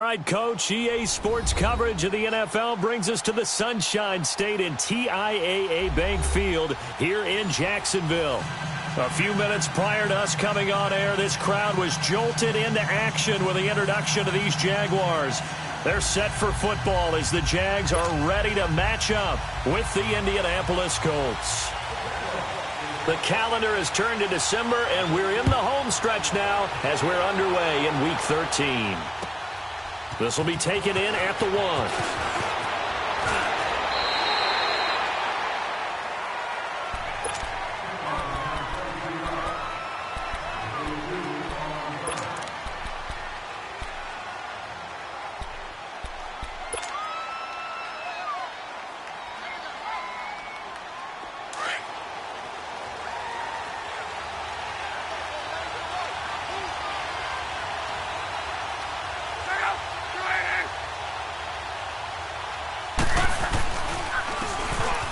All right, Coach, EA Sports coverage of the NFL brings us to the Sunshine State in TIAA Bank Field here in Jacksonville. A few minutes prior to us coming on air, this crowd was jolted into action with the introduction of these Jaguars. They're set for football as the Jags are ready to match up with the Indianapolis Colts. The calendar has turned to December, and we're in the home stretch now as we're underway in Week 13. This will be taken in at the 1.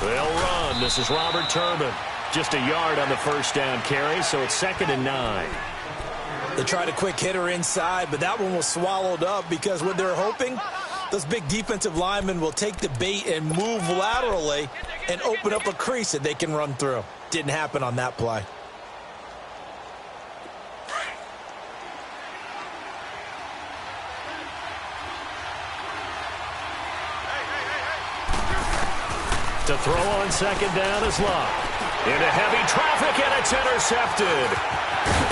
They'll run. This is Robert Turbin. Just a yard on the first down carry, so it's 2nd and 9. They tried a quick hitter inside, but that one was swallowed up because what they're hoping, those big defensive linemen will take the bait and move laterally and open up a crease that they can run through. Didn't happen on that play. To throw on 2nd down is Love. Into heavy traffic, and it's intercepted.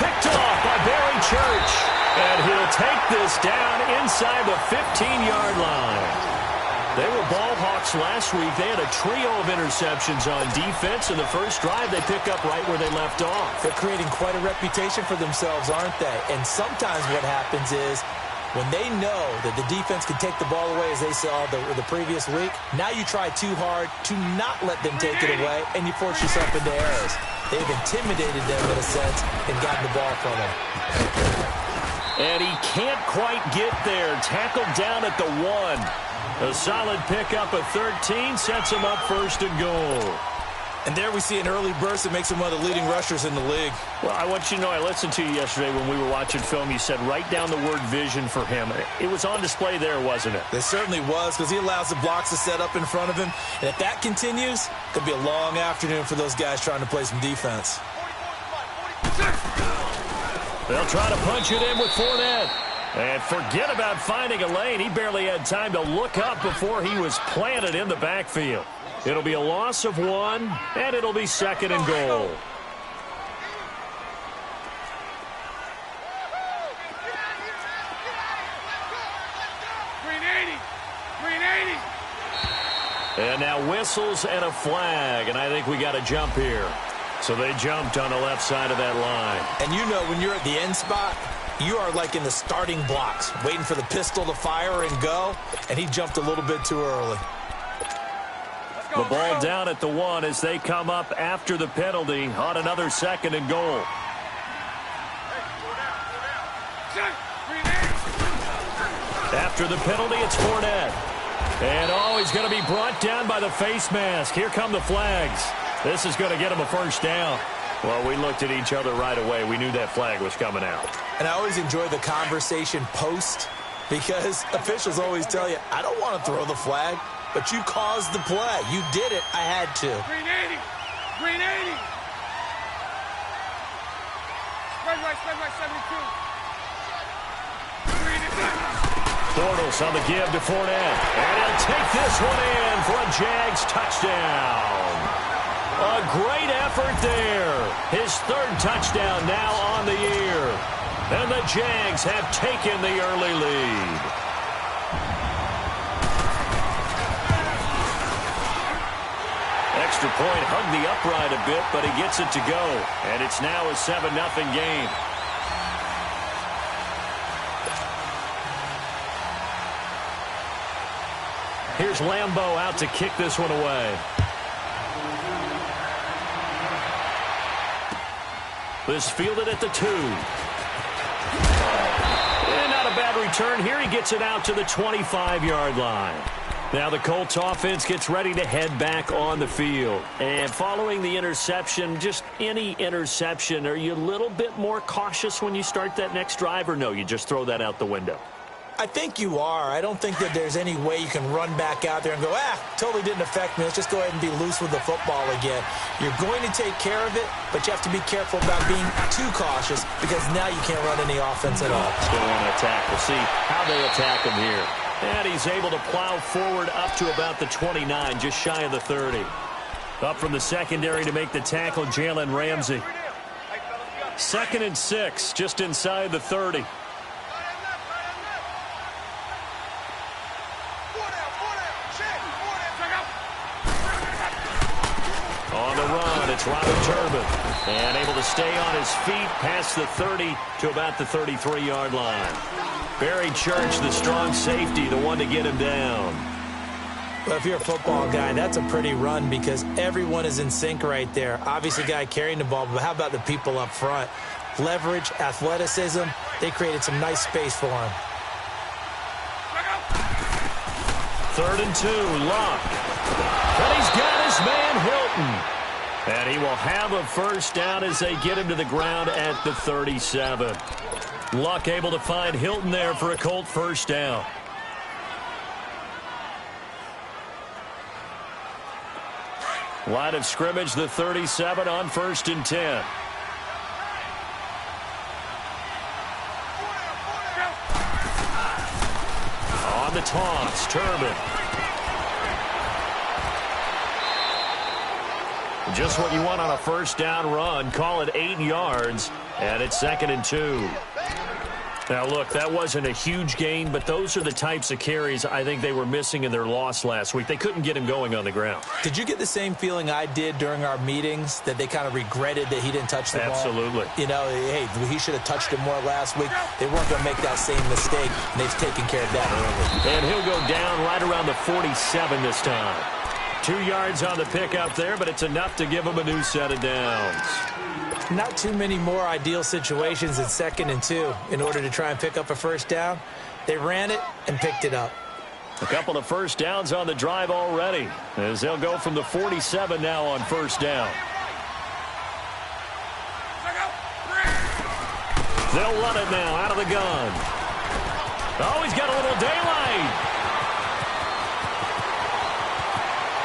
Picked off by Barry Church. And he'll take this down inside the 15-yard line. They were ball hawks last week. They had a trio of interceptions on defense. In the first drive, they pick up right where they left off. They're creating quite a reputation for themselves, aren't they? And sometimes what happens is, when they know that the defense can take the ball away, as they saw the previous week, now you try too hard to not let them take it away, and you force yourself into errors. They've intimidated them in a sense and gotten the ball from them. And he can't quite get there. Tackled down at the 1. A solid pickup of 13 sets him up 1st and goal. And there we see an early burst that makes him one of the leading rushers in the league. Well, I want you to know, I listened to you yesterday when we were watching film. You said write down the word vision for him. It was on display there, wasn't it? It certainly was, because he allows the blocks to set up in front of him. And if that continues, it could be a long afternoon for those guys trying to play some defense. They'll try to punch it in with Fournette. And forget about finding a lane. He barely had time to look up before he was planted in the backfield. It'll be a loss of 1, and it'll be 2nd and goal. And now whistles and a flag, and I think we got a jump here. So they jumped on the left side of that line. And you know when you're at the end spot, you are like in the starting blocks, waiting for the pistol to fire and go, and he jumped a little bit too early. The ball down at the 1 as they come up after the penalty on another 2nd and goal. After the penalty, it's Fournette. And he's going to be brought down by the face mask. Here come the flags. This is going to get him a 1st down. Well, we looked at each other right away. We knew that flag was coming out. And I always enjoy the conversation post, because officials always tell you, I don't want to throw the flag. But you caused the play. You did it. I had to. Green 80. Green 80. Spread right 72. Green is Bortles on the give to Fournette. And he'll take this one in for a Jags touchdown. A great effort there. His 3rd touchdown now on the year. And the Jags have taken the early lead. Extra point hugged the upright a bit, but he gets it to go. And it's now a 7-0 game. Here's Lambeau out to kick this one away. This fielded at the 2. And not a bad return here. He gets it out to the 25-yard line. Now the Colts offense gets ready to head back on the field. And following the interception, just any interception, are you a little bit more cautious when you start that next drive, or no, you just throw that out the window? I think you are. I don't think that there's any way you can run back out there and go, totally didn't affect me. Let's just go ahead and be loose with the football again. You're going to take care of it, but you have to be careful about being too cautious because now you can't run any offense at all. Still want to attack. We'll see how they attack him here. And he's able to plow forward up to about the 29, just shy of the 30. Up from the secondary to make the tackle, Jalen Ramsey. 2nd and 6, just inside the 30. On the run, it's Robert Turbin. And able to stay on his feet past the 30 to about the 33-yard line. Barry Church, the strong safety, the one to get him down. Well, if you're a football guy, that's a pretty run because everyone is in sync right there. Obviously, guy carrying the ball, but how about the people up front? Leverage, athleticism, they created some nice space for him. 3rd and 2, Luck. And he's got his man Hilton. And he will have a first down as they get him to the ground at the 37. Luck able to find Hilton there for a Colt first down. Line of scrimmage, the 37 on 1st and 10. On the toss, Turbin. Just what you want on a first down run. Call it 8 yards, and it's 2nd and 2. Now, look, that wasn't a huge gain, but those are the types of carries I think they were missing in their loss last week. They couldn't get him going on the ground. Did you get the same feeling I did during our meetings, that they kind of regretted that he didn't touch the ball? Absolutely. You know, hey, he should have touched it more last week. They weren't going to make that same mistake, and they've taken care of that early. And he'll go down right around the 47 this time. 2 yards on the pickup there, but it's enough to give him a new set of downs. Not too many more ideal situations in 2nd and 2 in order to try and pick up a first down. They ran it and picked it up. A couple of first downs on the drive already, as they'll go from the 47 now on first down. They'll run it now out of the gun. Oh, he's got a little daylight.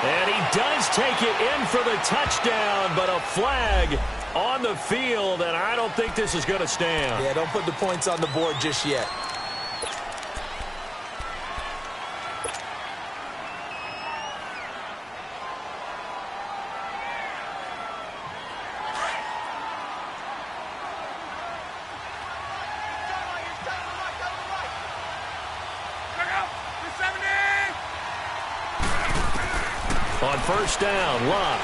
And he does take it in for the touchdown, but a flag on the field, and I don't think this is going to stand. Yeah, don't put the points on the board just yet. On first down, Luck.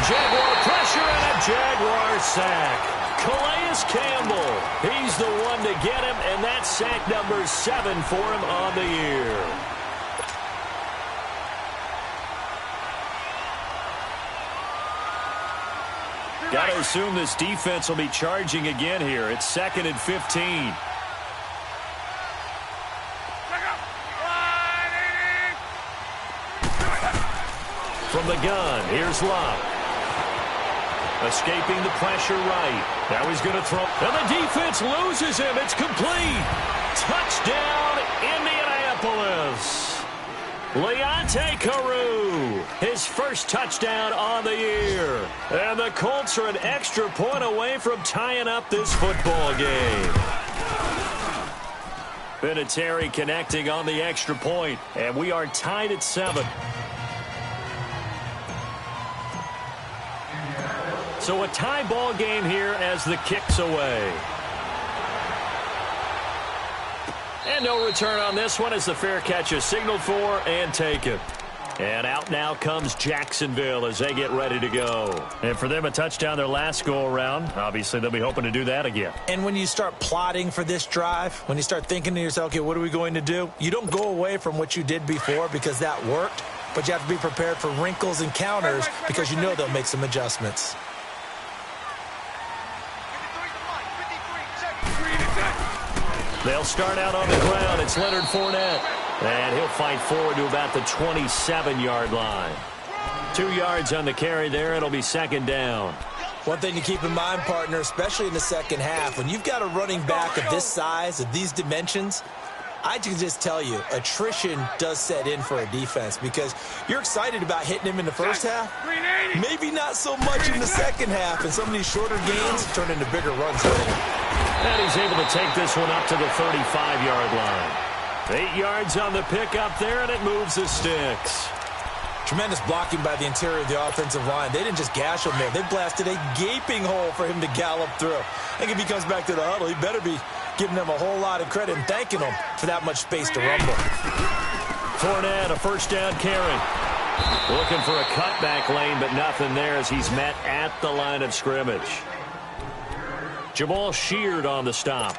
Jaguar pressure and a Jaguar sack. Calais Campbell, he's the one to get him, and that's sack number 7 for him on the year. Got to assume this defense will be charging again here. It's 2nd and 15. From the gun, here's Luck. Escaping the pressure right. Now he's going to throw. And the defense loses him. It's complete. Touchdown, Indianapolis. Leonte Carew, his first touchdown on the year. And the Colts are an extra point away from tying up this football game. Vinatieri connecting on the extra point. And we are tied at 7. So a tie ball game here as the kick's away. And no return on this one as the fair catch is signaled for and taken. And out now comes Jacksonville as they get ready to go. And for them, a touchdown their last go-around. Obviously, they'll be hoping to do that again. And when you start plotting for this drive, when you start thinking to yourself, okay, what are we going to do? You don't go away from what you did before because that worked, but you have to be prepared for wrinkles and counters because you know they'll make some adjustments. They'll start out on the ground. It's Leonard Fournette. And he'll fight forward to about the 27-yard line. 2 yards on the carry there. It'll be 2nd down. One thing to keep in mind, partner, especially in the second half, when you've got a running back of this size, of these dimensions, I can just tell you, attrition does set in for a defense because you're excited about hitting him in the first half. Maybe not so much in the second half, and some of these shorter gains turn into bigger runs later. And he's able to take this one up to the 35-yard line. 8 yards on the pickup there, and it moves the sticks. Tremendous blocking by the interior of the offensive line. They didn't just gash him there. They blasted a gaping hole for him to gallop through. I think if he comes back to the huddle, he better be giving them a whole lot of credit and thanking them for that much space to rumble. Fournette, a first down carry. Looking for a cutback lane, but nothing there as he's met at the line of scrimmage. Jamal Sheard on the stop.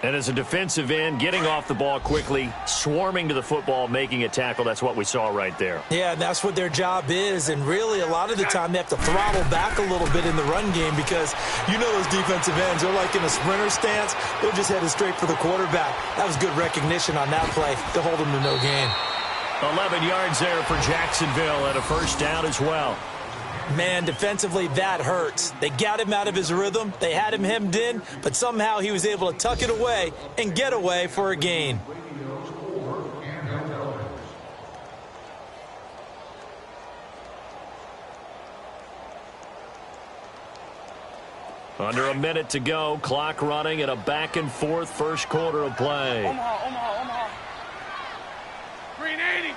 And as a defensive end, getting off the ball quickly, swarming to the football, making a tackle, that's what we saw right there. Yeah, and that's what their job is. And really, a lot of the time, they have to throttle back a little bit in the run game because you know those defensive ends, they're like in a sprinter stance. They're just headed straight for the quarterback. That was good recognition on that play to hold them to no gain. 11 yards there for Jacksonville and a first down as well. Man, defensively, that hurts. They got him out of his rhythm. They had him hemmed in, but somehow he was able to tuck it away and get away for a gain. Under a minute to go, clock running and a back-and-forth first quarter of play. Omaha. Green 80.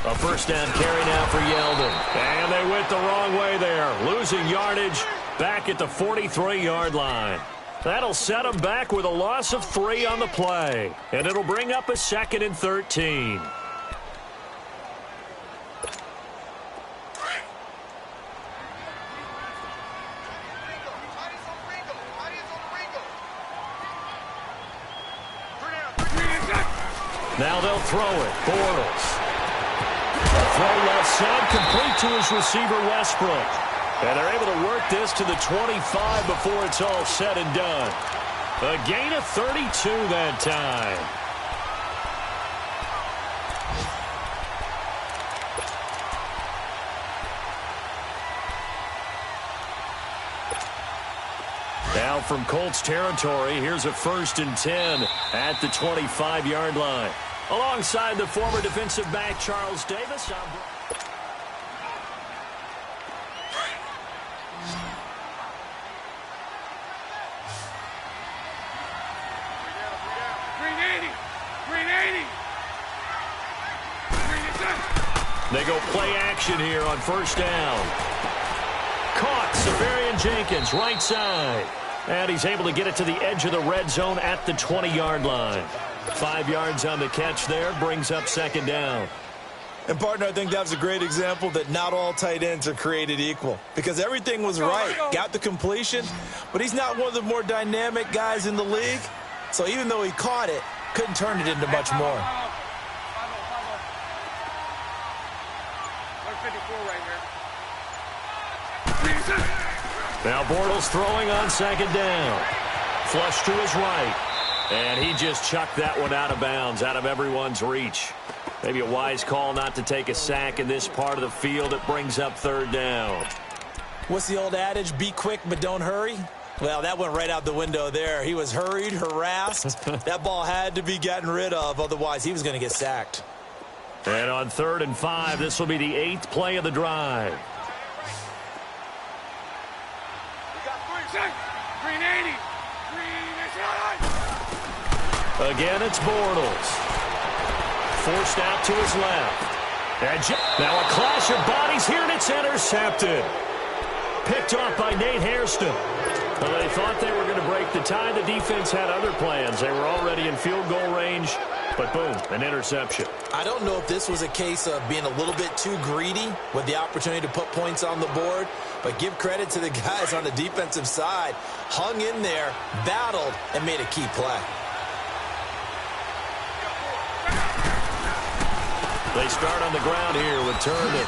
A first down carry now for Yeldon. And they went the wrong way there. Losing yardage back at the 43-yard line. That'll set them back with a loss of 3 on the play. And it'll bring up a 2nd and 13. Now they'll throw it. Bortles. Throw left side, complete to his receiver, Westbrook. And they're able to work this to the 25 before it's all said and done. A gain of 32 that time. Now from Colts territory, here's a 1st and 10 at the 25-yard line. Alongside the former defensive back, Charles Davis. They go play action here on first down. Caught, Severian Jenkins, right side. And he's able to get it to the edge of the red zone at the 20-yard line. 5 yards on the catch there, brings up 2nd down. And, partner, I think that was a great example that not all tight ends are created equal because everything was right. Got the completion, but he's not one of the more dynamic guys in the league. So even though he caught it, couldn't turn it into much more. 154 right here. Now Bortles throwing on 2nd down. Flush to his right. And he just chucked that one out of bounds, out of everyone's reach. Maybe a wise call not to take a sack in this part of the field. It brings up 3rd down. What's the old adage? Be quick, but don't hurry. Well, that went right out the window there. He was hurried, harassed. That ball had to be gotten rid of. Otherwise, he was going to get sacked. And on 3rd and 5, this will be the 8th play of the drive. Green 80. Again, it's Bortles. Forced out to his left. And now a clash of bodies here, and it's intercepted. Picked off by Nate Hairston. Well, they thought they were going to break the tie. The defense had other plans. They were already in field goal range, but boom, an interception. I don't know if this was a case of being a little bit too greedy with the opportunity to put points on the board, but give credit to the guys on the defensive side. Hung in there, battled, and made a key play. They start on the ground here with Turner.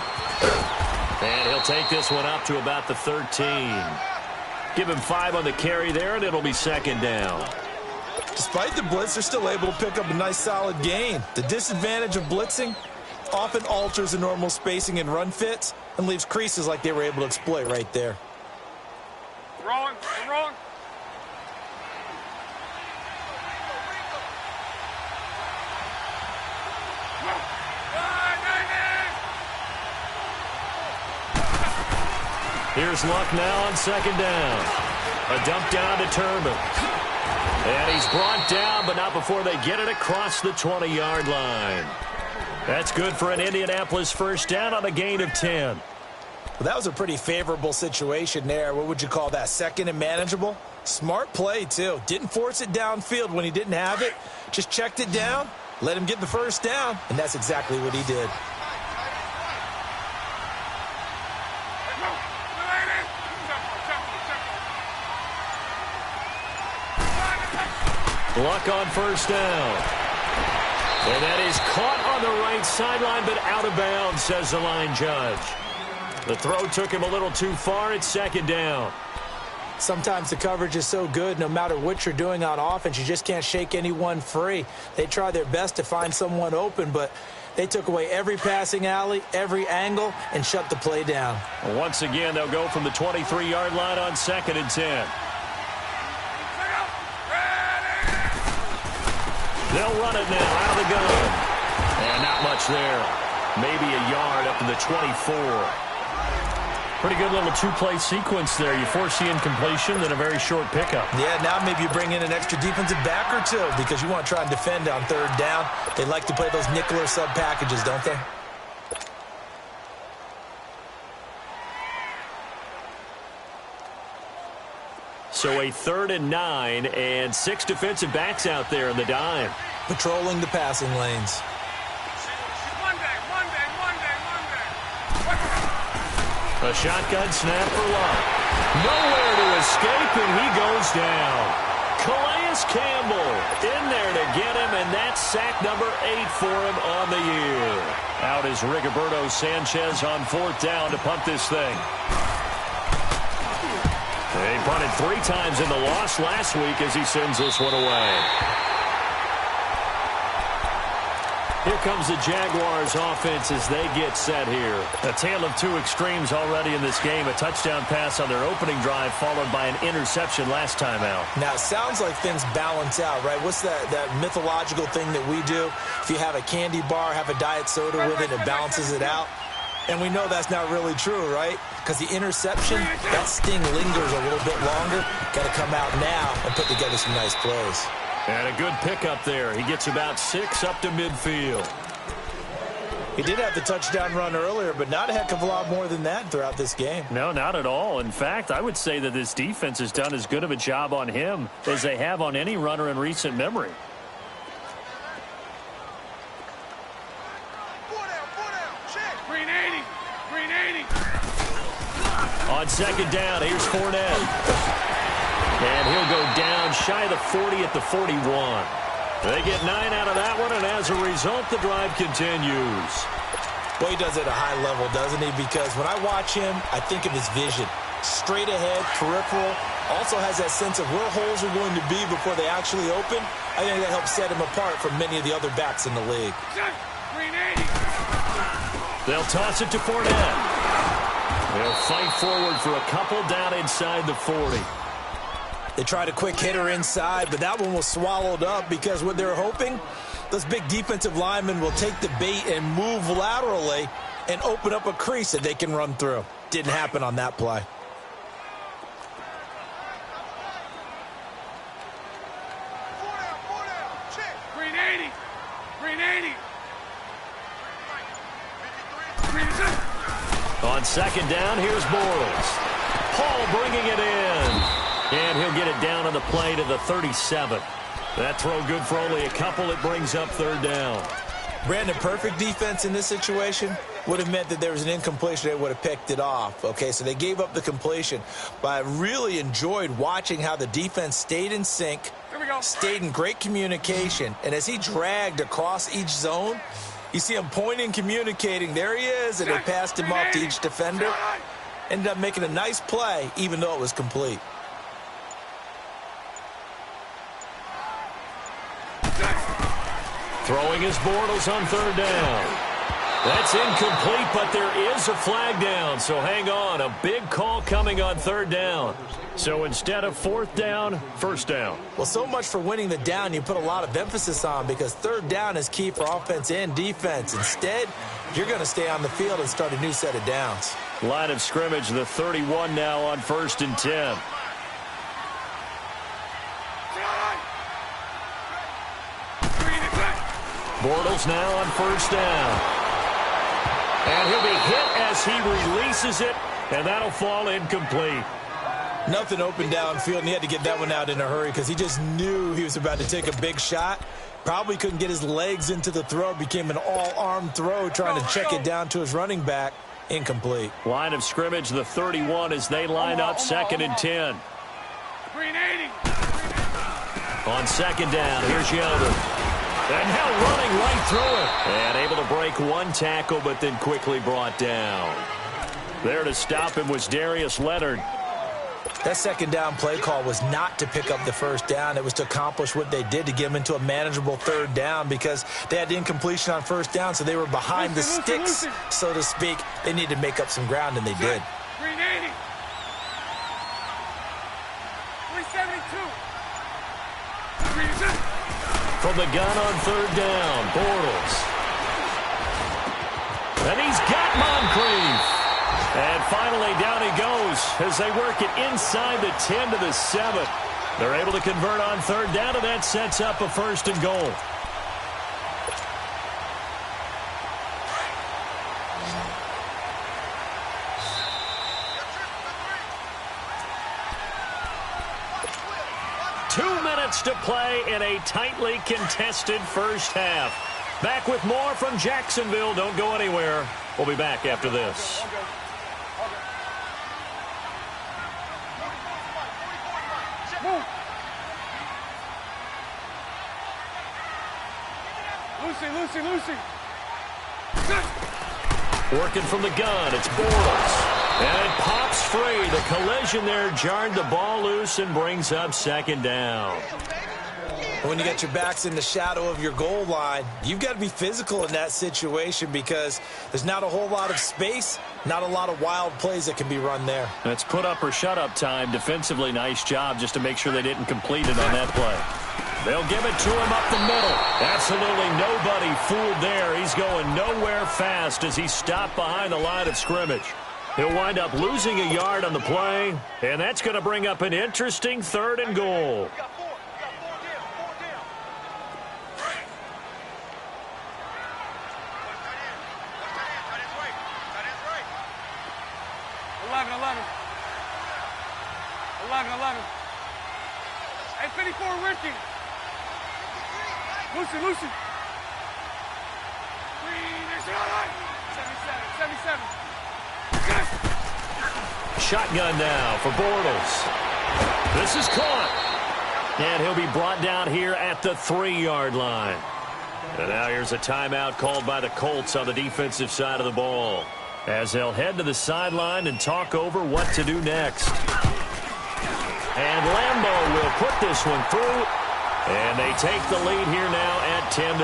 And he'll take this one up to about the 13. Give him 5 on the carry there, and it'll be 2nd down. Despite the blitz, they're still able to pick up a nice solid gain. The disadvantage of blitzing, often alters the normal spacing and run fits and leaves creases like they were able to exploit right there. Rolling, rolling. Here's Luck now on second down. A dump down to Turban. And he's brought down, but not before they get it across the 20-yard line. That's good for an Indianapolis first down on a gain of 10. Well, that was a pretty favorable situation there. What would you call that? Second and manageable? Smart play, too. Didn't force it downfield when he didn't have it. Just checked it down, let him get the first down, and that's exactly what he did. Luck on first down. And that is caught on the right sideline, but out of bounds, says the line judge. The throw took him a little too far. It's second down. Sometimes the coverage is so good, no matter what you're doing on offense, you just can't shake anyone free. They try their best to find someone open, but they took away every passing alley, every angle, and shut the play down. Once again, they'll go from the 23-yard line on second and 10. They'll run it now out of the gun. And not much there. Maybe a yard up to the 24. Pretty good little two-play sequence there. You force the incompletion, then a very short pickup. Yeah, now maybe you bring in an extra defensive back or two because you want to try and defend on third down. They like to play those nickel or sub packages, don't they? So a 3rd and 9 and 6 defensive backs out there in the dime. Patrolling the passing lanes. A shotgun snap for Luck. Nowhere to escape, and he goes down. Calais Campbell in there to get him, and that's sack number 8 for him on the year. Out is Rigoberto Sanchez on 4th down to punt this thing. They punted 3 times in the loss last week as he sends this one away. Here comes the Jaguars offense as they get set here. A tale of 2 extremes already in this game. A touchdown pass on their opening drive followed by an interception last time out. Now, it sounds like things balance out, right? What's that mythological thing that we do? If you have a candy bar, have a diet soda with it, it balances it out. And we know that's not really true, right? Because the interception, that sting lingers a little bit longer. Got to come out now and put together some nice plays. And a good pickup there. He gets about 6 up to midfield. He did have the touchdown run earlier, but not a heck of a lot more than that throughout this game. No, not at all. In fact, I would say that this defense has done as good of a job on him as they have on any runner in recent memory. On second down, here's Fournette. And he'll go down shy of the 40 at the 41. They get 9 out of that one, and as a result, the drive continues. Well, he does it at a high level, doesn't he? Because when I watch him, I think of his vision. Straight ahead, peripheral. Also has that sense of where holes are going to be before they actually open. I think that helps set him apart from many of the other backs in the league. They'll toss it to Fournette. They'll fight forward for a couple down inside the 40. They tried a quick hitter inside, but that one was swallowed up because what they're hoping, those big defensive linemen will take the bait and move laterally and open up a crease that they can run through. Didn't happen on that play. Green 80. Green 80. On second down, here's Bortles. Paul bringing it in. And he'll get it down on the play to the 37. That throw good for only a couple. It brings up 3rd down. Brandon, perfect defense in this situation would have meant that there was an incompletion. They would have picked it off. Okay, so they gave up the completion. But I really enjoyed watching how the defense stayed in sync, stayed in great communication. And as he dragged across each zone, you see him pointing, communicating. There he is, and they passed him up to each defender. Ended up making a nice play, even though it was complete. Throwing his Bortles on 3rd down. That's incomplete, but there is a flag down, so hang on. A big call coming on third down. So instead of fourth down, first down. Well, so much for winning the down you put a lot of emphasis on, because third down is key for offense and defense. Instead, you're going to stay on the field and start a new set of downs. Line of scrimmage, the 31 now on 1st and 10. Bortles now on 1st down. And he'll be hit as he releases it, and that'll fall incomplete. Nothing open downfield, and he had to get that one out in a hurry because he just knew he was about to take a big shot. Probably couldn't get his legs into the throw. Became an all-arm throw, trying to check it down to his running back. Incomplete. Line of scrimmage, the 31 as they line up 2nd and 10. Green 80. On 2nd down, here's Yeldon. And now running right through it. And able to break one tackle, but then quickly brought down. There to stop him was Darius Leonard. That 2nd down play call was not to pick up the 1st down. It was to accomplish what they did, to get them into a manageable 3rd down, because they had incompletion on 1st down, so they were behind the sticks, so to speak. They needed to make up some ground, and they did. Green 80. 372. Green 80. From the gun on 3rd down, Bortles. And he's got Moncrief. And finally down he goes as they work it inside the 10 to the 7. They're able to convert on 3rd down, and that sets up a 1st and goal. To play in a tightly contested first half. Back with more from Jacksonville. Don't go anywhere. We'll be back after this. Lucy. Working from the gun, it's Bortles. And it pops free. The collision there jarred the ball loose and brings up 2nd down. When you got your backs in the shadow of your goal line, you've got to be physical in that situation, because there's not a whole lot of space, not a lot of wild plays that can be run there. That's put up or shut up time. Defensively, nice job just to make sure they didn't complete it on that play. They'll give it to him up the middle. Absolutely nobody fooled there. He's going nowhere fast as he's stopped behind the line of scrimmage. He'll wind up losing a yard on the play, and that's going to bring up an interesting 3rd and goal. 11. Hey, 54, Ricky. Lucy. Green, 77. Shotgun now for Bortles. This is caught. And he'll be brought down here at the 3-yard line. And now here's a timeout called by the Colts on the defensive side of the ball, as they'll head to the sideline and talk over what to do next. And Lambeau will put this one through, and they take the lead here now at 10-7.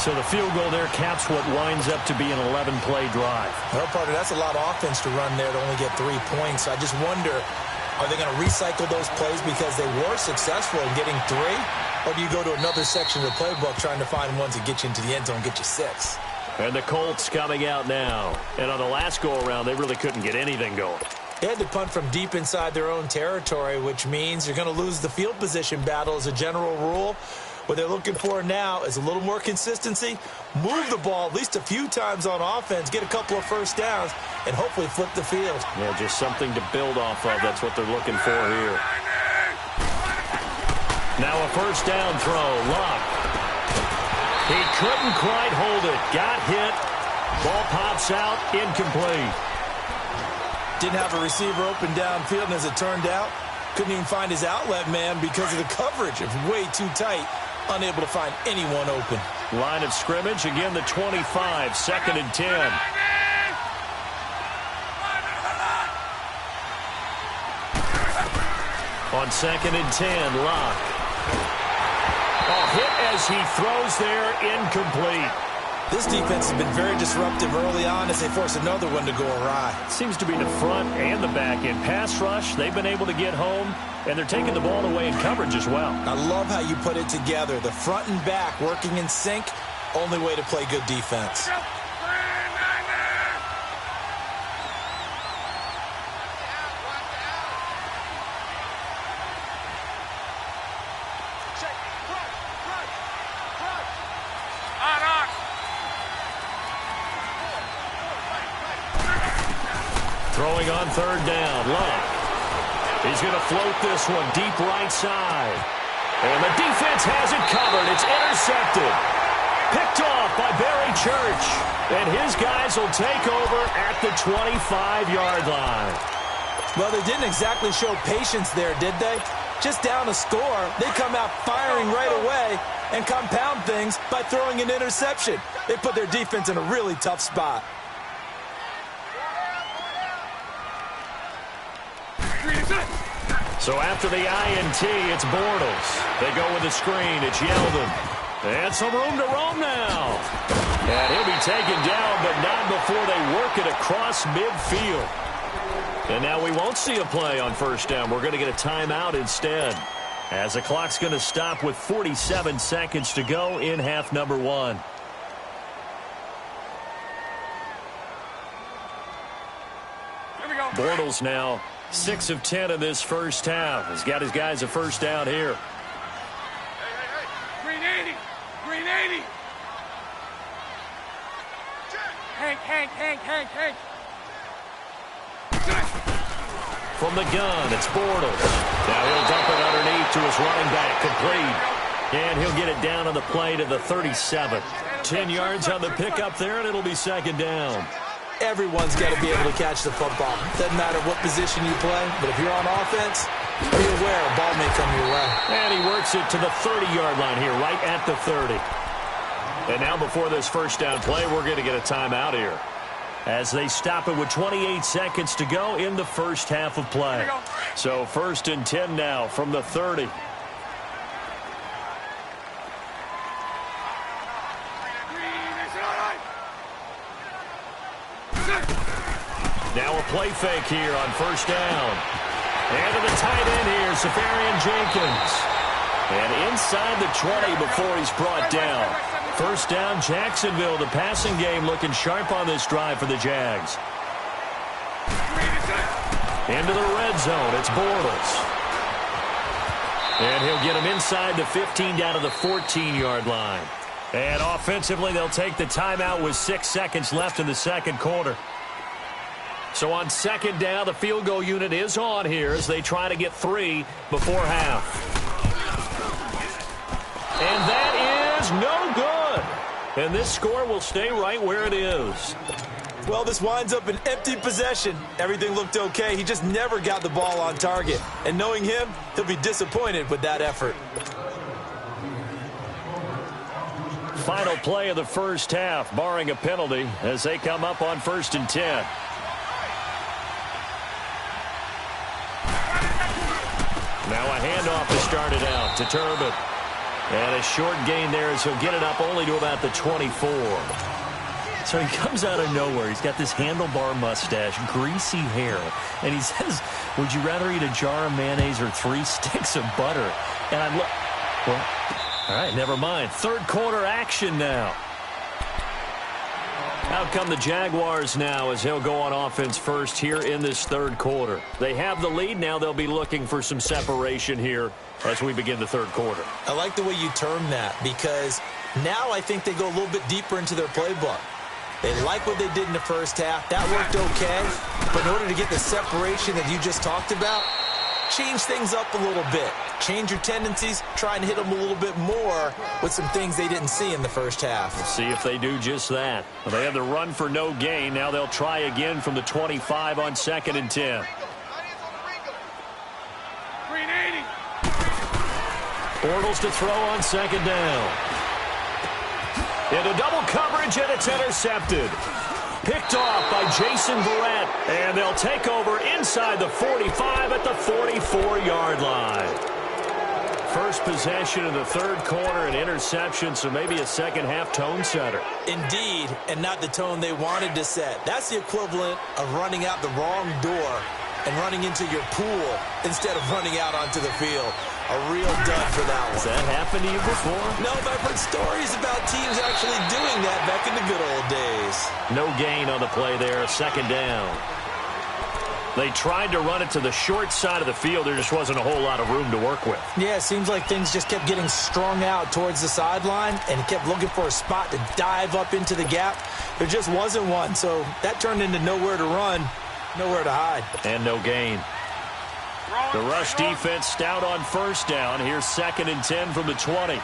So the field goal there caps what winds up to be an 11-play drive. Well, partner, that's a lot of offense to run there to only get 3 points. I just wonder, are they going to recycle those plays because they were successful in getting 3? Or do you go to another section of the playbook trying to find ones that get you into the end zone, get you 6? And the Colts coming out now. And on the last go-around, they really couldn't get anything going. They had to punt from deep inside their own territory, which means you're going to lose the field position battle as a general rule. What they're looking for now is a little more consistency, move the ball at least a few times on offense, get a couple of first downs, and hopefully flip the field. Yeah, just something to build off of. That's what they're looking for here. Now a first down throw. Luck. He couldn't quite hold it. Got hit. Ball pops out. Incomplete. Didn't have a receiver open downfield, and as it turned out, couldn't even find his outlet man because of the coverage. It was way too tight. Unable to find anyone open. Line of scrimmage, again the 25, 2nd and 10. On 2nd and 10, Locke. Oh, hit as he throws there, incomplete. This defense has been very disruptive early on as they force another one to go awry. Seems to be the front and the back end. Pass rush, they've been able to get home, and they're taking the ball away in coverage as well. I love how you put it together. The front and back working in sync, only way to play good defense. Throwing on third down, Luck. He's going to float this one deep right side. And the defense has it covered. It's intercepted. Picked off by Barry Church. And his guys will take over at the 25-yard line. Well, they didn't exactly show patience there, did they? Just down a score, they come out firing right away and compound things by throwing an interception. They put their defense in a really tough spot. So after the INT, it's Bortles. They go with the screen. It's Yeldon. And some room to roam now. And he'll be taken down, but not before they work it across midfield. And now we won't see a play on first down. We're going to get a timeout instead, as the clock's going to stop with 47 seconds to go in half number one. Here we go. Bortles now 6 of 10 in this first half. He's got his guys a first down here. Green 80. Green 80. Hank. From the gun, it's Bortles. Now he'll dump it underneath to his running back, complete. And he'll get it down on the play to the 37. 10 yards on the pickup there, and it'll be second down. Everyone's got to be able to catch the football. Doesn't matter what position you play, but if you're on offense, be aware a ball may come your way. And he works it to the 30-yard line here, right at the 30. And now before this first down play, we're going to get a timeout here, as they stop it with 28 seconds to go in the first half of play. So first and 10 now from the 30. Now a play fake here on first down. And to the tight end here, Safarian Jenkins. And inside the 20 before he's brought down. First down, Jacksonville. The passing game looking sharp on this drive for the Jags. Into the red zone, it's Bortles. And he'll get him inside the 15 down to the 14-yard line. And offensively, they'll take the timeout with 6 seconds left in the second quarter. So on second down, the field goal unit is on here as they try to get 3 before half. And that is no good. And this score will stay right where it is. Well, this winds up an empty possession. Everything looked okay. He just never got the ball on target. And knowing him, he'll be disappointed with that effort. Final play of the first half, barring a penalty, as they come up on first and 10. Now a handoff to start it out to Turbin. And a short gain there as he'll get it up only to about the 24. So he comes out of nowhere. He's got this handlebar mustache, greasy hair. And he says, would you rather eat a jar of mayonnaise or 3 sticks of butter? And I'm like, well, all right, never mind. Third quarter action now. Out come the Jaguars now as he'll go on offense first here in this third quarter. They have the lead. Now they'll be looking for some separation here as we begin the third quarter. I like the way you term that, because now I think they go a little bit deeper into their playbook. They like what they did in the first half. That worked okay. But in order to get the separation that you just talked about, change things up a little bit. Change your tendencies. Try and hit them a little bit more with some things they didn't see in the first half. We'll see if they do just that. Well, they have the run for no gain. Now they'll try again from the 25 on second and 10. Green 80. Bortles to throw on second down. Into double coverage, and it's intercepted. Picked off by Jason Verrett, and they'll take over inside the 45 at the 44-yard line. First possession of the third quarter, an interception, so maybe a second-half tone setter. Indeed, and not the tone they wanted to set. That's the equivalent of running out the wrong door and running into your pool instead of running out onto the field. A real dud for that one. Has that happened to you before? No, but I've heard stories about teams actually doing that back in the good old days. No gain on the play there, second down. They tried to run it to the short side of the field. There just wasn't a whole lot of room to work with. Yeah, it seems like things just kept getting strung out towards the sideline, and he kept looking for a spot to dive up into the gap. There just wasn't one, so that turned into nowhere to run, nowhere to hide. And no gain. The rush defense stout on first down. Here's 2nd and 10 from the 20.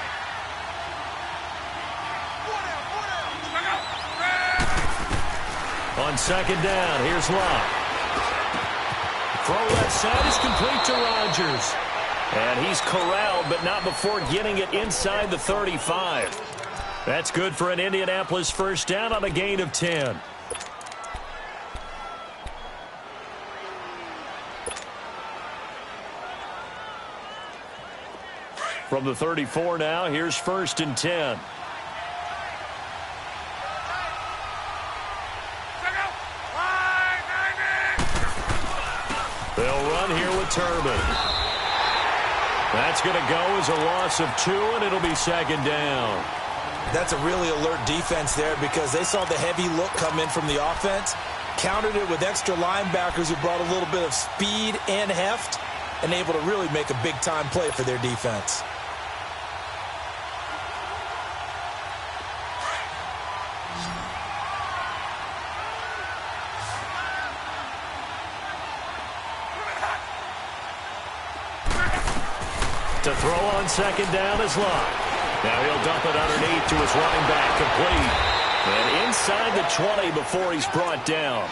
On second down, here's Locke. Throw left side is complete to Rodgers. And he's corralled, but not before getting it inside the 35. That's good for an Indianapolis first down on a gain of 10. From the 34 now, here's 1st and 10. They'll run here with Turbin. That's going to go as a loss of 2, and it'll be second down. That's a really alert defense there because they saw the heavy look come in from the offense, countered it with extra linebackers who brought a little bit of speed and heft, and able to really make a big-time play for their defense. To throw on second down is Locke. Now he'll dump it underneath to his running back, complete. And inside the 20 before he's brought down.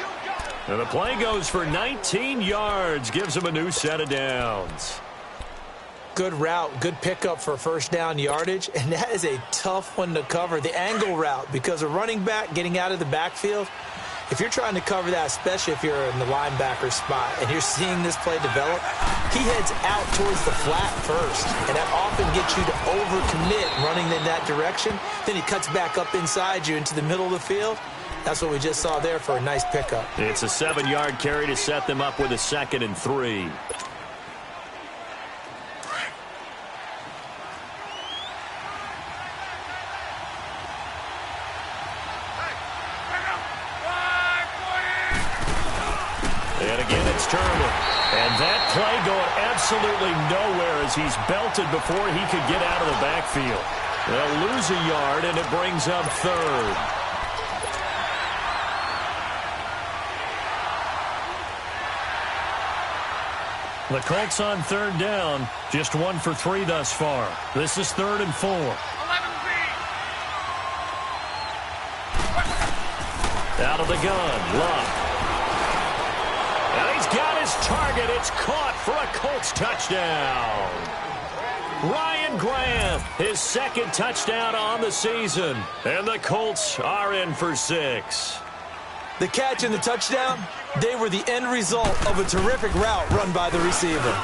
And the play goes for 19 yards, gives him a new set of downs. Good route, good pickup for first down yardage, and that is a tough one to cover, the angle route, because a running back getting out of the backfield, if you're trying to cover that, especially if you're in the linebacker spot and you're seeing this play develop, he heads out towards the flat first, and that often gets you to overcommit running in that direction. Then he cuts back up inside you into the middle of the field. That's what we just saw there for a nice pickup. It's a 7-yard carry to set them up with a 2nd and 3. And again, it's Turbin. And that play going absolutely nowhere as he's belted before he could get out of the backfield. They'll lose a yard, and it brings up 3rd. The Colts on 3rd down, just 1 for 3 thus far. This is 3rd and 4. Out of the gun, Locke. And he's got his target. It's caught for a Colts touchdown. Ryan Grant, his 2nd touchdown on the season. And the Colts are in for 6. The catch and the touchdown, they were the end result of a terrific route run by the receiver.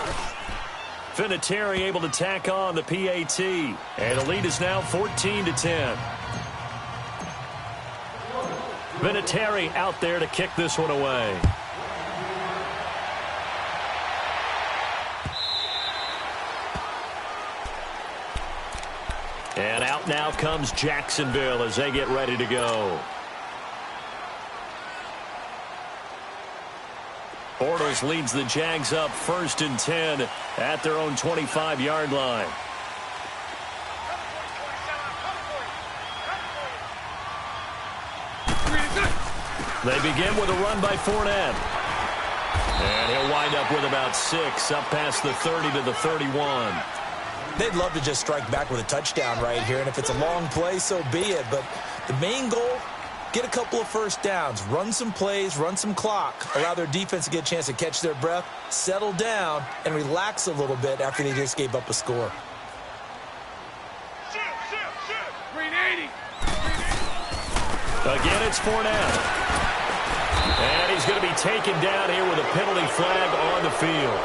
Vinatieri able to tack on the PAT. And the lead is now 14-10. Vinatieri out there to kick this one away. And out now comes Jacksonville as they get ready to go. Bortles leads the Jags up 1st and 10 at their own 25-yard line. They begin with a run by Fournette. And he'll wind up with about 6 up past the 30 to the 31. They'd love to just strike back with a touchdown right here, and if it's a long play, so be it. But the main goal, get a couple of first downs, run some plays, run some clock, allow their defense to get a chance to catch their breath, settle down, and relax a little bit after they just gave up a score. Green 80. Again, it's Fournette. And he's going to be taken down here with a penalty flag on the field.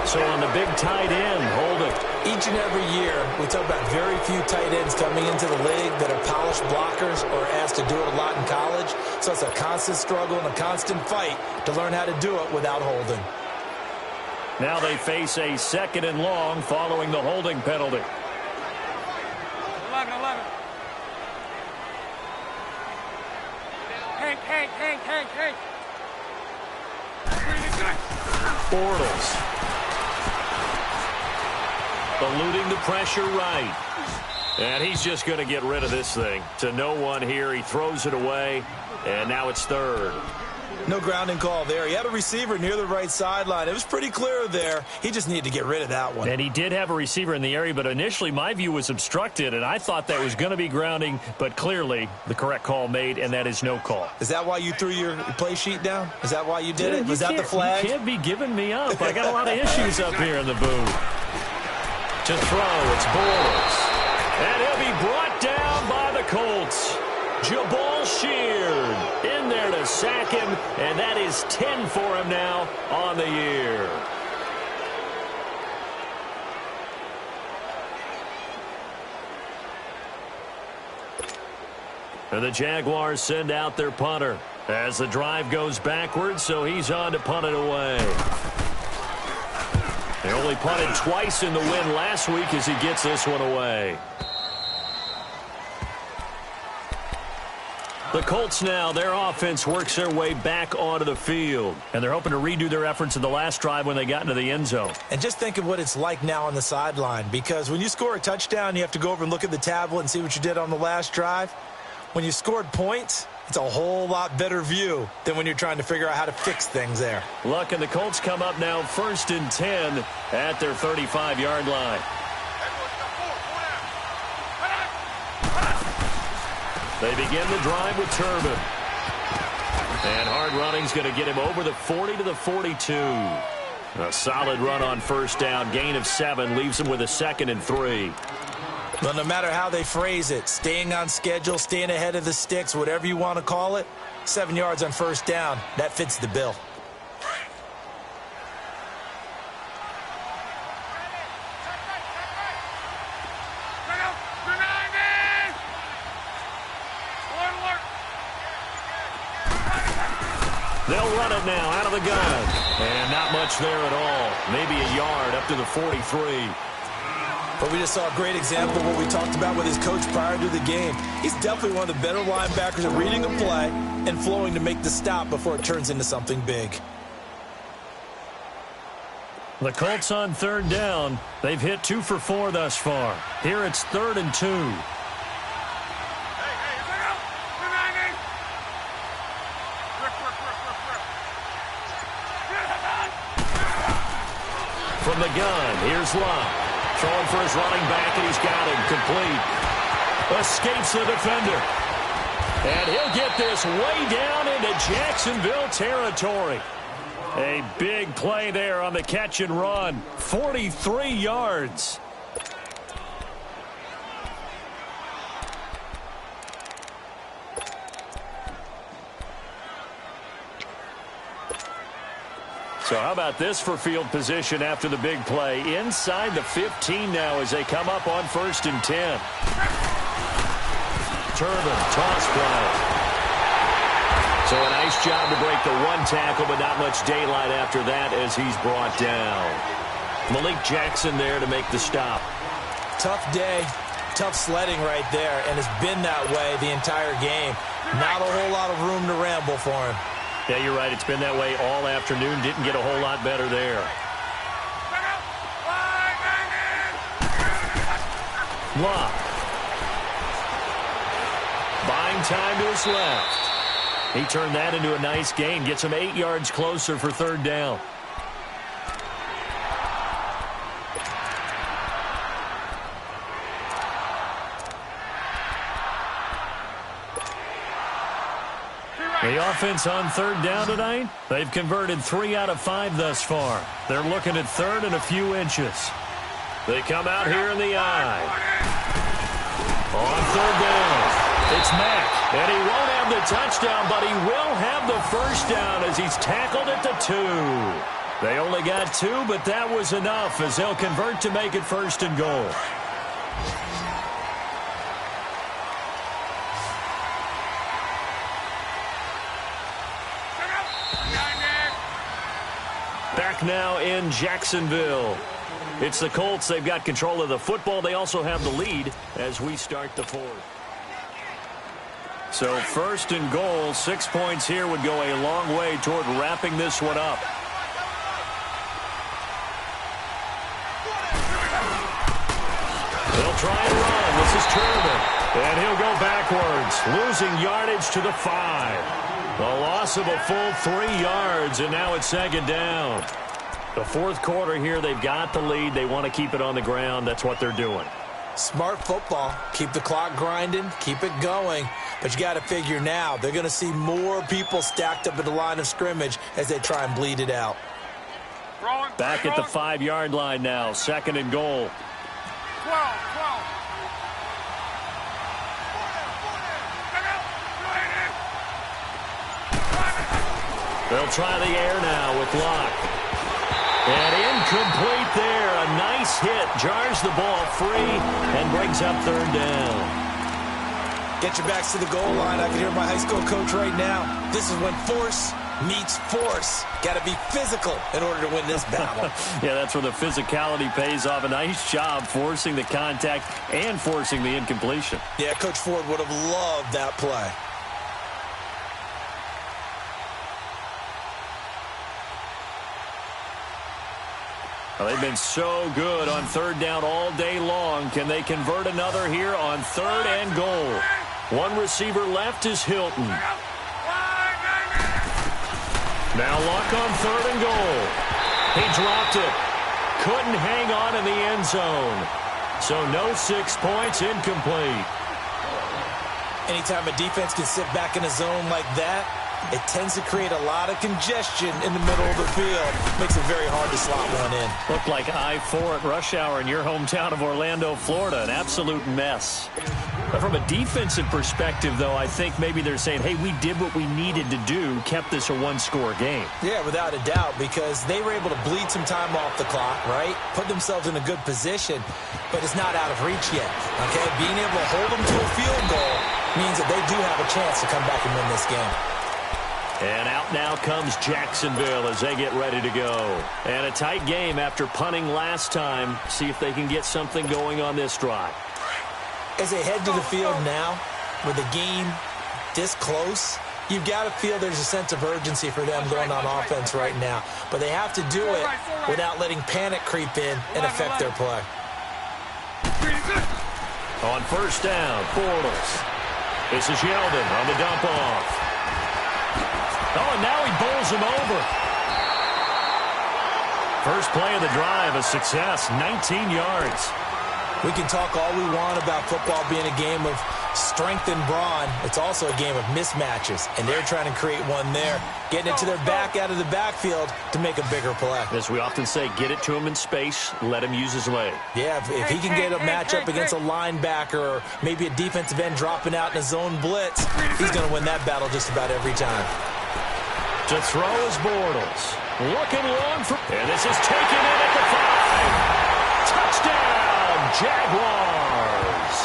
So on the big tight end, holding. Each and every year, we talk about very few tight ends coming into the league that are polished blockers or asked to do it a lot in college. So it's a constant struggle and a constant fight to learn how to do it without holding. Now they face a 2nd and long following the holding penalty. 11. Hank. Bortles. Eluding the pressure right. And he's just going to get rid of this thing. To no one here. He throws it away. And now it's 3rd. No grounding call there. He had a receiver near the right sideline. It was pretty clear there. He just needed to get rid of that one. And he did have a receiver in the area, but initially my view was obstructed, and I thought that was going to be grounding, but clearly the correct call made, and that is no call. Is that why you threw your play sheet down? Is that why you did it? Was that the flag? You can't be giving me up. I got a lot of issues up here in the booth. To throw, it's Bortles. And he'll be brought down by the Colts. Jabal Sheard in there to sack him, and that is 10 for him now on the year. And the Jaguars send out their punter as the drive goes backwards, so he's on to punt it away. They only punted twice in the win last week as he gets this one away. The Colts now, their offense works their way back onto the field. And they're hoping to redo their efforts in the last drive when they got into the end zone. And just think of what it's like now on the sideline. Because when you score a touchdown, you have to go over and look at the tablet and see what you did on the last drive. When you scored points, it's a whole lot better view than when you're trying to figure out how to fix things there. Luck and the Colts come up now 1st and 10 at their 35-yard line. They begin the drive with Turbin. And hard running's going to get him over the 40 to the 42. A solid run on 1st down. Gain of 7 leaves him with a 2nd and 3. Well, no matter how they phrase it, staying on schedule, staying ahead of the sticks, whatever you want to call it, 7 yards on 1st down, that fits the bill. They'll run it now out of the gun. And not much there at all. Maybe a yard up to the 43. But we just saw a great example of what we talked about with his coach prior to the game. He's definitely one of the better linebackers at reading a play and flowing to make the stop before it turns into something big. The Colts on 3rd down. They've hit 2 for 4 thus far. Here it's 3rd and 2. From the gun, here's Locke. Throwing for his running back, and he's got him complete. Escapes the defender. And he'll get this way down into Jacksonville territory. A big play there on the catch and run. 43 yards. So how about this for field position after the big play? Inside the 15 now as they come up on 1st and 10. Turbin, toss play. So a nice job to break the 1 tackle, but not much daylight after that as he's brought down. Malik Jackson there to make the stop. Tough day, tough sledding right there, and it's been that way the entire game. Not a whole lot of room to ramble for him. Yeah, you're right. It's been that way all afternoon. Didn't get a whole lot better there. Locke. Buying time to his left. He turned that into a nice gain. Gets him 8 yards closer for 3rd down. The offense on 3rd down tonight, they've converted 3 out of 5 thus far. They're looking at 3rd and a few inches. They come out here in the eye. On 3rd down, it's Mack. And he won't have the touchdown, but he will have the 1st down as he's tackled at the 2. They only got 2, but that was enough as they'll convert to make it 1st and goal. Back now in Jacksonville. It's the Colts. They've got control of the football. They also have the lead as we start the 4th. So 1st and goal, 6 points here would go a long way toward wrapping this one up. They'll try and run. This is Truman. And he'll go backwards, losing yardage to the 5. A loss of a full 3 yards, and now it's 2nd down. The 4th quarter here, they've got the lead. They want to keep it on the ground. That's what they're doing. Smart football. Keep the clock grinding. Keep it going. But you got to figure now, they're going to see more people stacked up at the line of scrimmage as they try and bleed it out. Back at the 5-yard line now. 2nd and goal. 12. They'll try the air now with Locke. And incomplete there. A nice hit. Jars the ball free and brings up 3rd down. Get your backs to the goal line. I can hear my high school coach right now. This is when force meets force. Got to be physical in order to win this battle. Yeah, that's where the physicality pays off. A nice job forcing the contact and forcing the incompletion. Yeah, Coach Ford would have loved that play. Well, they've been so good on 3rd down all day long. Can they convert another here on 3rd and goal? One receiver left is Hilton. Now Luck on 3rd and goal. He dropped it. Couldn't hang on in the end zone. So no 6 points, incomplete. Anytime a defense can sit back in a zone like that, it tends to create a lot of congestion in the middle of the field. Makes it very hard to slot one in. Looked like I-4 at rush hour in your hometown of Orlando, Florida. An absolute mess. But from a defensive perspective, though, I think maybe they're saying, hey, we did what we needed to do, kept this a 1-score game. Yeah, without a doubt, because they were able to bleed some time off the clock, right? Put themselves in a good position, but it's not out of reach yet, okay? Being able to hold them to a field goal means that they do have a chance to come back and win this game. And out now comes Jacksonville as they get ready to go. And a tight game after punting last time. See if they can get something going on this drive. As they head to the field now, with the game this close, you've got to feel there's a sense of urgency for them going on offense right now. But they have to do it without letting panic creep in and affect their play. On 1st down, Bortles. This is Yeldon on the dump off. Oh, and now he bowls him over. First play of the drive, a success, 19 yards. We can talk all we want about football being a game of strength and brawn. It's also a game of mismatches, and they're trying to create one there, getting it to their back out of the backfield to make a bigger play. As we often say, get it to him in space, let him use his leg. Yeah, if he can get a matchup against a linebacker or maybe a defensive end dropping out in a zone blitz, he's going to win that battle just about every time. To throw is Bortles. Looking long for... And this is taken in at the 5. Touchdown, Jaguars.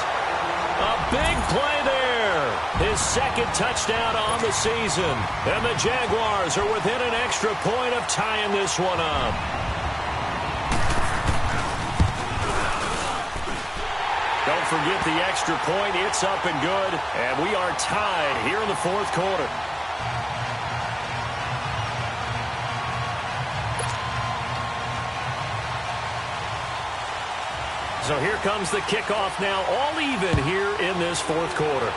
A big play there. His 2nd touchdown on the season. And the Jaguars are within an extra point of tying this one up. Don't forget the extra point. It's up and good. And we are tied here in the 4th quarter. So here comes the kickoff now, all even here in this 4th quarter.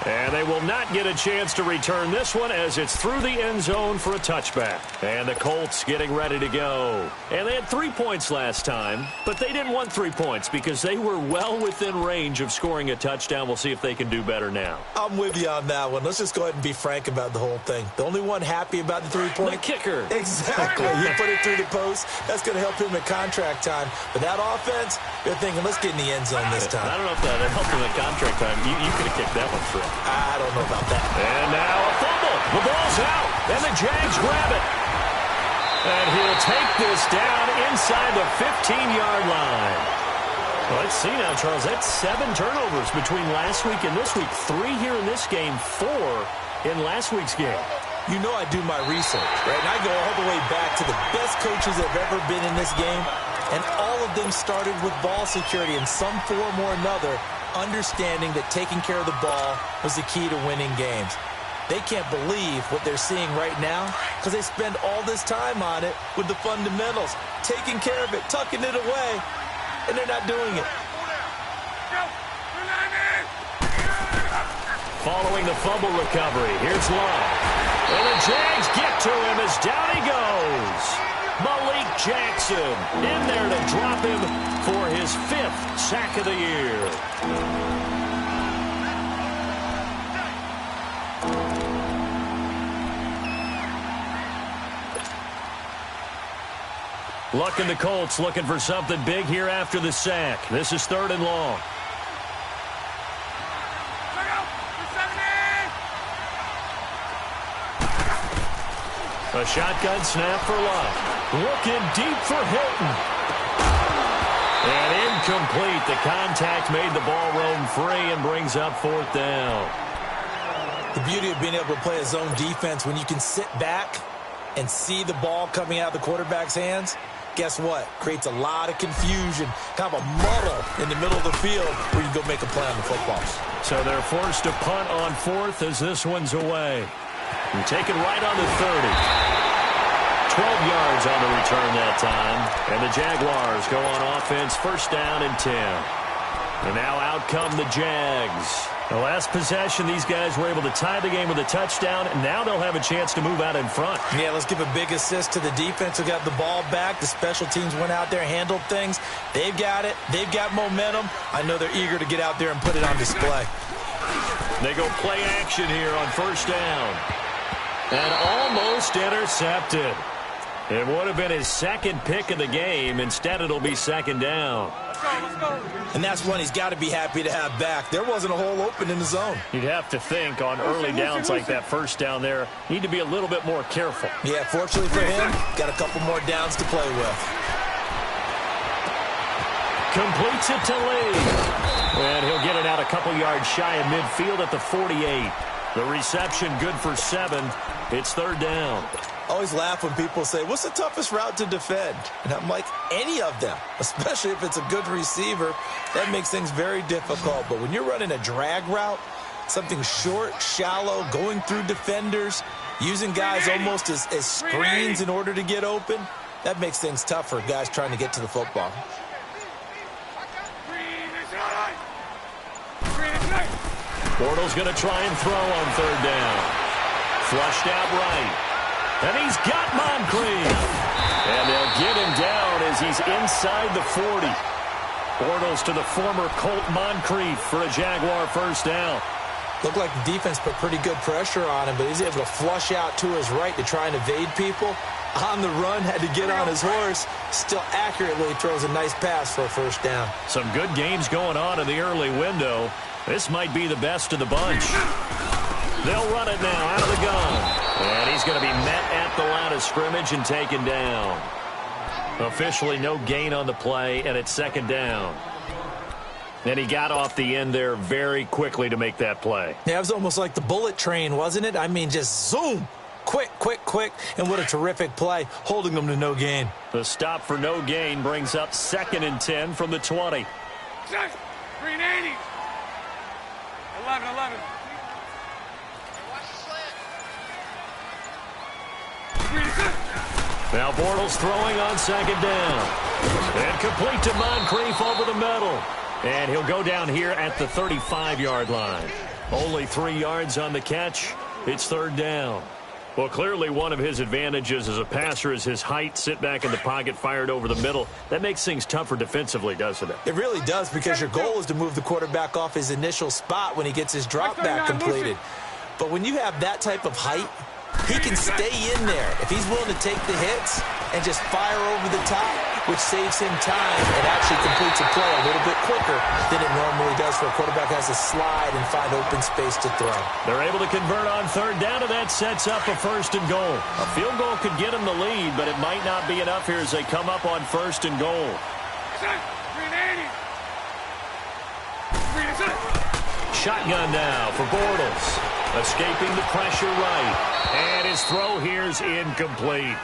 And they will not get a chance to return this one as it's through the end zone for a touchback. And the Colts getting ready to go. And they had 3 points last time, but they didn't want 3 points because they were well within range of scoring a touchdown. We'll see if they can do better now. I'm with you on that one. Let's just go ahead and be frank about the whole thing. The only one happy about the 3-point... The kicker. Exactly. You put it through the post. That's going to help him at contract time. But that offense, they're thinking, let's get in the end zone this time. I don't know if that helped him at contract time. You could have kicked that one through. I don't know about that. And now a fumble. The ball's out, and the Jags grab it. And he'll take this down inside the 15-yard line. Well, let's see now, Charles. That's 7 turnovers between last week and this week. 3 here in this game, 4 in last week's game. You know I do my research, right? And I go all the way back to the best coaches that have ever been in this game. And all of them started with ball security in some form or another, understanding that taking care of the ball was the key to winning games. They can't believe what they're seeing right now because they spend all this time on it with the fundamentals, taking care of it, tucking it away, and they're not doing it. Following the fumble recovery, here's Love. And the Jags get to him as down he goes. Malik Jackson in there to drop him for his 5th sack of the year. Looking the Colts, looking for something big here after the sack. This is 3rd and long. A shotgun snap for Love. Looking deep for Hilton. And incomplete. The contact made the ball roam free and brings up 4th down. The beauty of being able to play a zone defense when you can sit back and see the ball coming out of the quarterback's hands, guess what? Creates a lot of confusion, kind of a muddle in the middle of the field where you can go make a play on the football. So they're forced to punt on 4th as this one's away. And taken right on the 30. 12 yards on the return that time. And the Jaguars go on offense, 1st down and 10. And now out come the Jags. The last possession, these guys were able to tie the game with a touchdown, and now they'll have a chance to move out in front. Yeah, let's give a big assist to the defense who got the ball back. The special teams went out there, handled things. They've got it. They've got momentum. I know they're eager to get out there and put it on display. They go play action here on 1st down. And almost intercepted. It would have been his 2nd pick of the game. Instead, it'll be 2nd down. And that's one he's got to be happy to have back. There wasn't a hole open in the zone. You'd have to think on early downs like that 1st down there, need to be a little bit more careful. Yeah, fortunately for him, got a couple more downs to play with. Completes it to Lee. And he'll get it out a couple yards shy of midfield at the 48. The reception good for 7. It's 3rd down. I always laugh when people say, what's the toughest route to defend? And I'm like, any of them, especially if it's a good receiver. That makes things very difficult. But when you're running a drag route, something short, shallow, going through defenders, using guys almost as screens in order to get open, that makes things tough for guys trying to get to the football. Bortles going to try and throw on 3rd down. Flushed out right. And he's got Moncrief. And they'll get him down as he's inside the 40. Bortles to the former Colt Moncrief for a Jaguar 1st down. Looked like the defense put pretty good pressure on him, but he's able to flush out to his right to try and evade people. On the run, had to get on his horse. Still accurately throws a nice pass for a 1st down. Some good games going on in the early window. This might be the best of the bunch. They'll run it now out of the gun. And he's going to be met at the line of scrimmage and taken down. Officially no gain on the play, and it's 2nd down. And he got off the end there very quickly to make that play. Yeah, it was almost like the bullet train, wasn't it? I mean, just zoom. Quick, quick, quick. And what a terrific play, holding them to no gain. The stop for no gain brings up 2nd and 10 from the 20. Green 80. 11. Now Bortles throwing on 2nd down. And complete to Moncrief over the middle. And he'll go down here at the 35-yard line. Only 3 yards on the catch. It's 3rd down. Well, clearly one of his advantages as a passer is his height. Sit back in the pocket, fired over the middle. That makes things tougher defensively, doesn't it? It really does, because your goal is to move the quarterback off his initial spot when he gets his drop back completed. But when you have that type of height, he can stay in there. If he's willing to take the hits and just fire over the top, which saves him time and actually completes a play a little bit quicker than it normally does for a quarterback who has to slide and find open space to throw. They're able to convert on third down, and that sets up a first and goal. A field goal could get them the lead, but it might not be enough here as they come up on first and goal. Shotgun now for Bortles. Escaping the pressure right. And his throw here's incomplete.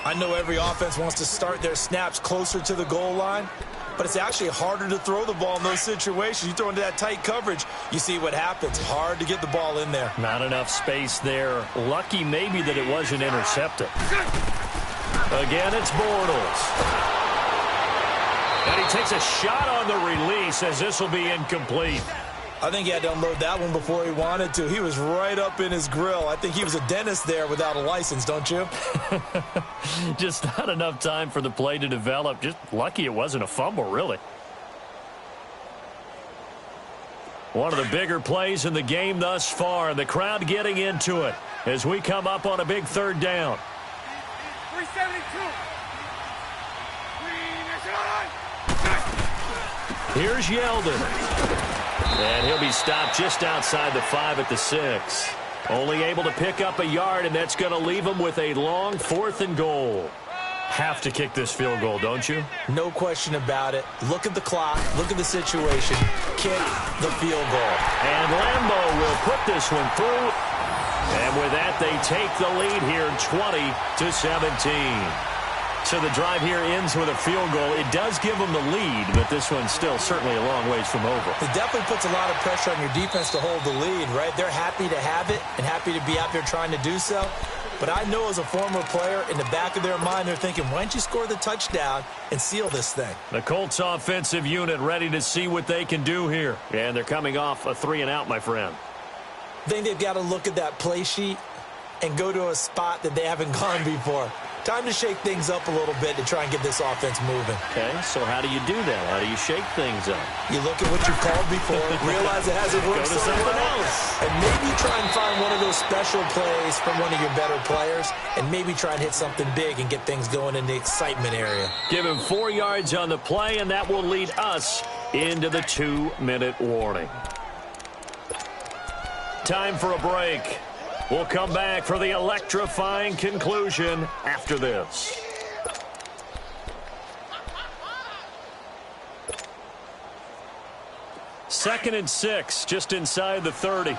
I know every offense wants to start their snaps closer to the goal line, but it's actually harder to throw the ball in those situations. You throw into that tight coverage, you see what happens. Hard to get the ball in there. Not enough space there. Lucky maybe that it wasn't intercepted. Again, it's Bortles. And he takes a shot on the release as this will be incomplete. I think he had to unload that one before he wanted to. He was right up in his grill. I think he was a dentist there without a license, don't you? Just not enough time for the play to develop. Just lucky it wasn't a fumble, really. One of the bigger plays in the game thus far. The crowd getting into it as we come up on a big third down. 372. Here's Yeldon. And he'll be stopped just outside the 5 at the 6. Only able to pick up a yard, and that's going to leave him with a long 4th and goal. Have to kick this field goal, don't you? No question about it. Look at the clock. Look at the situation. Kick the field goal. And Lambeau will put this one through. And with that, they take the lead here 20-17. So the drive here ends with a field goal. It does give them the lead, but this one's still certainly a long ways from over. It definitely puts a lot of pressure on your defense to hold the lead, right? They're happy to have it and happy to be out there trying to do so. But I know as a former player, in the back of their mind, they're thinking, why don't you score the touchdown and seal this thing? The Colts offensive unit ready to see what they can do here. And they're coming off a 3-and-out, my friend. I think they've got to look at that play sheet and go to a spot that they haven't gone before. Time to shake things up a little bit to try and get this offense moving. Okay, so how do you do that? How do you shake things up? You look at what you've called before, realize it hasn't worked so well, and maybe try and find one of those special plays from one of your better players, and maybe try and hit something big and get things going in the excitement area. Give him 4 yards on the play, and that will lead us into the 2-minute warning. Time for a break. We'll come back for the electrifying conclusion after this. Second and 6, just inside the 30.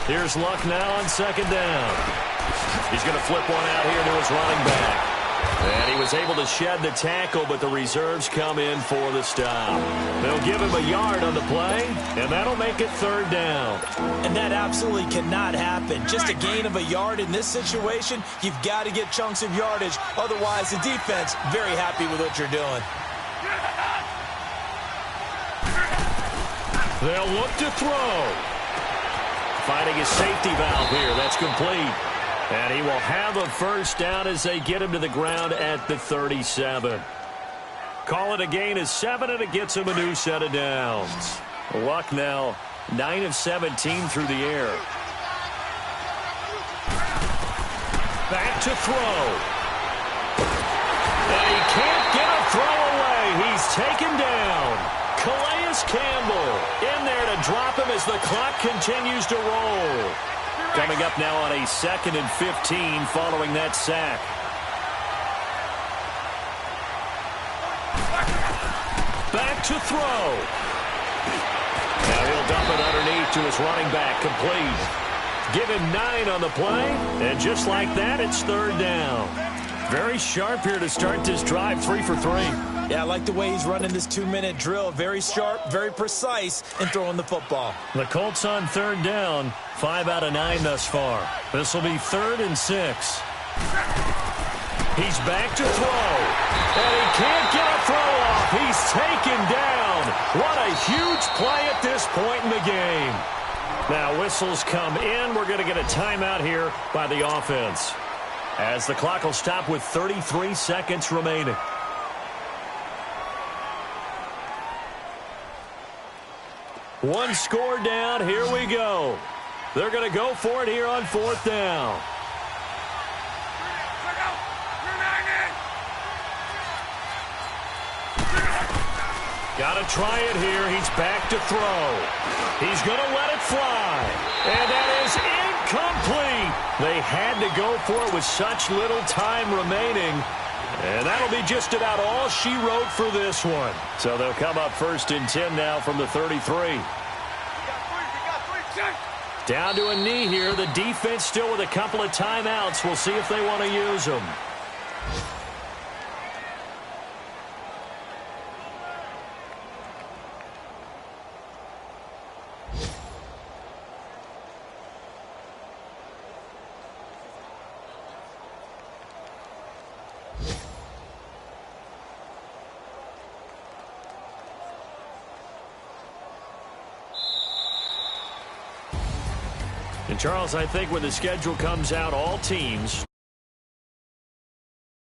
Here's Luck now on second down. He's going to flip one out here to his running back. And he was able to shed the tackle, but the reserves come in for the stop. They'll give him a yard on the play, and that'll make it third down. And that absolutely cannot happen. Just a gain of a yard in this situation, you've got to get chunks of yardage. Otherwise, the defense, very happy with what you're doing. They'll look to throw. Finding his safety valve here. That's complete. And he will have a first down as they get him to the ground at the 37. Call it a gain of 7, and it gets him a new set of downs. Luck now 9 of 17 through the air. Back to throw. And he can't get a throw away. He's taken down. Calais Campbell in there to drop him as the clock continues to roll. Coming up now on a 2nd and 15 following that sack. Back to throw. Now he'll dump it underneath to his running back, complete. Give him 9 on the play, and just like that, it's third down. Very sharp here to start this drive, 3 for 3. Yeah, I like the way he's running this 2-minute drill. Very sharp, very precise in throwing the football. The Colts on third down, 5 out of 9 thus far. This will be 3rd and 6. He's back to throw. And he can't get a throw off. He's taken down. What a huge play at this point in the game. Now whistles come in. We're going to get a timeout here by the offense, as the clock will stop with 33 seconds remaining. One score down. Here we go. They're going to go for it here on 4th down. Got to try it here. He's back to throw. He's going to let it fly. And that is incomplete. They had to go for it with such little time remaining. And that'll be just about all she wrote for this one. So they'll come up 1st and 10 now from the 33. Down to a knee here. The defense still with a couple of timeouts. We'll see if they want to use them. And, Charles, I think when the schedule comes out, all teams